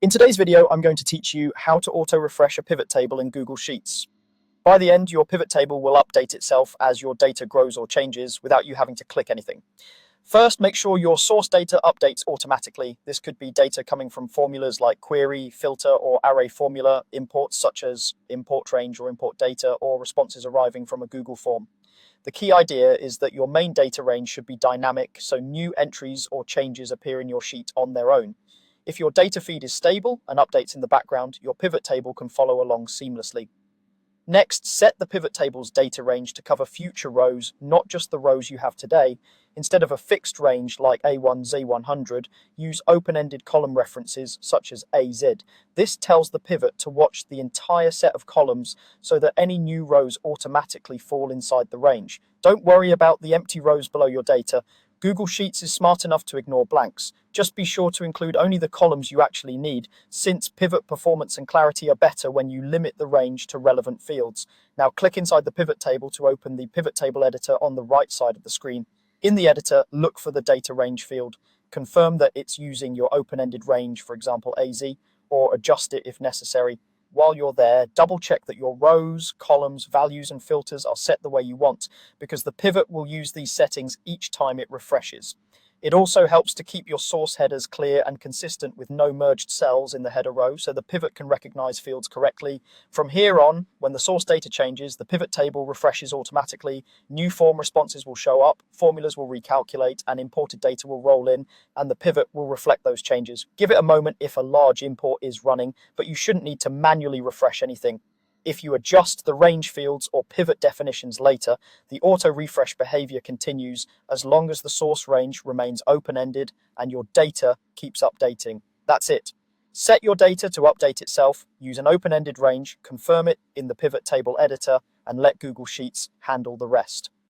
In today's video, I'm going to teach you how to auto-refresh a pivot table in Google Sheets. By the end, your pivot table will update itself as your data grows or changes without you having to click anything. First, make sure your source data updates automatically. This could be data coming from formulas like query, filter, or array formula, imports such as import range or import data, or responses arriving from a Google form. The key idea is that your main data range should be dynamic, so new entries or changes appear in your sheet on their own. If your data feed is stable and updates in the background, your pivot table can follow along seamlessly. Next, set the pivot table's data range to cover future rows, not just the rows you have today. Instead of a fixed range like A1Z100, use open-ended column references such as AZ. This tells the pivot to watch the entire set of columns so that any new rows automatically fall inside the range. Don't worry about the empty rows below your data. Google Sheets is smart enough to ignore blanks. Just be sure to include only the columns you actually need, since pivot performance and clarity are better when you limit the range to relevant fields. Now click inside the pivot table to open the pivot table editor on the right side of the screen. In the editor, look for the data range field. Confirm that it's using your open-ended range, for example AZ, or adjust it if necessary. While you're there, double check that your rows, columns, values, and filters are set the way you want, because the pivot will use these settings each time it refreshes. It also helps to keep your source headers clear and consistent with no merged cells in the header row, so the pivot can recognize fields correctly. From here on, when the source data changes, the pivot table refreshes automatically, new form responses will show up, formulas will recalculate, and imported data will roll in, and the pivot will reflect those changes. Give it a moment if a large import is running, but you shouldn't need to manually refresh anything. If you adjust the range fields or pivot definitions later, the auto-refresh behavior continues as long as the source range remains open-ended and your data keeps updating. That's it. Set your data to update itself, use an open-ended range, confirm it in the pivot table editor, and let Google Sheets handle the rest.